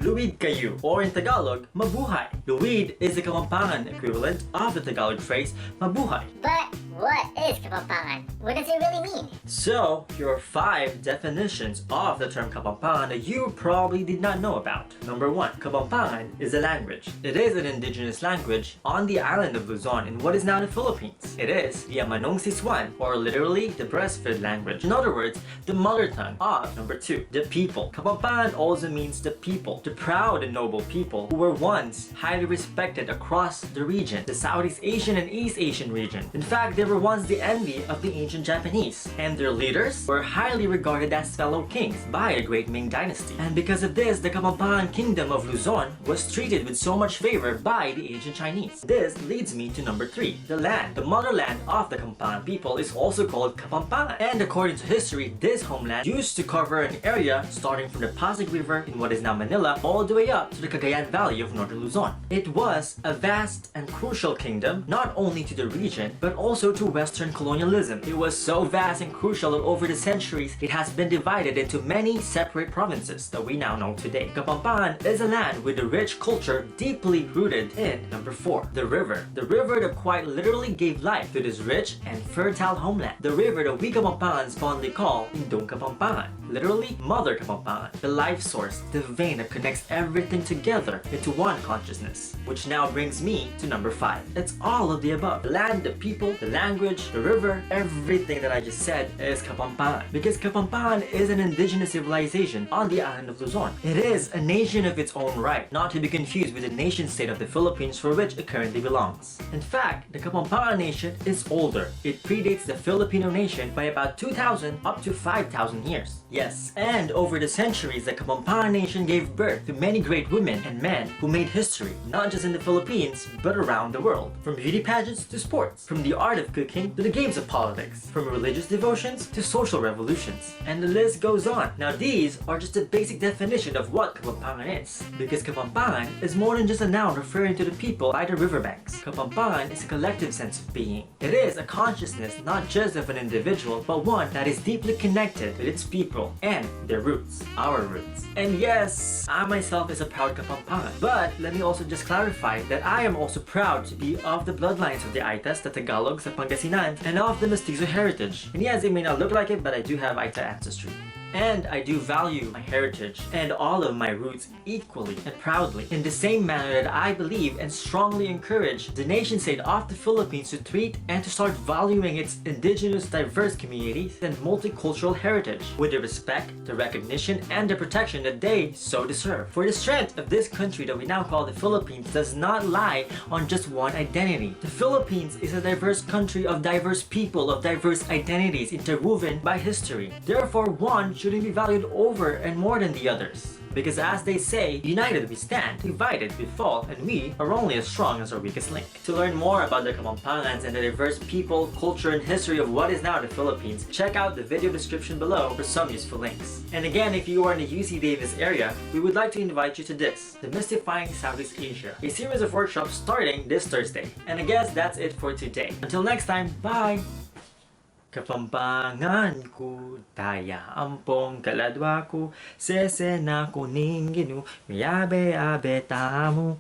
Luwid kayo, or in Tagalog, mabuhay. Luwid is the Kapampangan equivalent of the Tagalog phrase mabuhay. But what is Kapampangan? What does it really mean? So, here are 5 definitions of the term Kapampangan that you probably did not know about. Number 1. Kapampangan is a language. It is an indigenous language on the island of Luzon in what is now the Philippines. It is the Amanong Siswan, or literally the breastfed language. In other words, the mother tongue of number 2. The people. Kapampangan also means the people, the proud and noble people who were once highly respected across the region, the Southeast Asian and East Asian region. In fact, they were once the envy of the ancient Japanese, and their leaders were highly regarded as fellow kings by the Great Ming Dynasty. And because of this, the Kapampangan Kingdom of Luzon was treated with so much favor by the ancient Chinese. This leads me to number 3, the land. The motherland of the Kapampangan people is also called Kapampangan, and according to history, this homeland used to cover an area starting from the Pasig River in what is now Manila all the way up to the Cagayan Valley of northern Luzon. It was a vast and crucial kingdom, not only to the region, but also to Western colonialism. It was so vast and crucial that over the centuries, it has been divided into many separate provinces that we now know today. Kapampangan is a land with a rich culture deeply rooted in number 4, the river. The river that quite literally gave life to this rich and fertile homeland. The river that we Kapampangans fondly call Indong Kapampangan, literally Mother Kapampangan, the life source, the vein that connects everything together into one consciousness. Which now brings me to number 5. It's all of the above. The land, the people, the language, the river, everything that I just said is Kapampangan. Because Kapampangan is an indigenous civilization on the island of Luzon. It is a nation of its own right, not to be confused with the nation-state of the Philippines for which it currently belongs. In fact, the Kapampangan Nation is older. It predates the Filipino nation by about 2,000 up to 5,000 years. Yes, and over the centuries, the Kapampangan Nation gave birth to many great women and men who made history, not just in the Philippines, but around the world. From beauty pageants to sports, from the art of cooking to the games of politics, from religious devotions to social revolutions. And the list goes on. Now these are just a basic definition of what Kapampangan is. Because Kapampangan is more than just a noun referring to the people by the riverbanks. Kapampangan is a collective sense of being. It is a consciousness not just of an individual, but one that is deeply connected with its people and their roots, our roots. And yes, I myself is a proud Kapampangan. But let me also just clarify that I am also proud to be of the bloodlines of the Aitas, the Tagalogs, the Pangasinan, and of the Mestizo heritage. And yes, it may not look like it, but I do have Aita ancestry. And I do value my heritage and all of my roots equally and proudly, in the same manner that I believe and strongly encourage the nation-state of the Philippines to treat and to start valuing its indigenous diverse communities and multicultural heritage with the respect, the recognition, and the protection that they so deserve. For the strength of this country that we now call the Philippines does not lie on just one identity. The Philippines is a diverse country of diverse people, of diverse identities interwoven by history. Therefore, one shouldn't be valued over and more than the others. Because as they say, united we stand, divided we fall, and we are only as strong as our weakest link. To learn more about the Kapampangans and the diverse people, culture, and history of what is now the Philippines, check out the video description below for some useful links. And again, if you are in the UC Davis area, we would like to invite you to this, Demystifying Southeast Asia, a series of workshops starting this Thursday. And I guess that's it for today. Until next time, bye! Kapampangan ko, taya ampong kaladwa ko, sese na kuning ginu, miyabe abe tamo.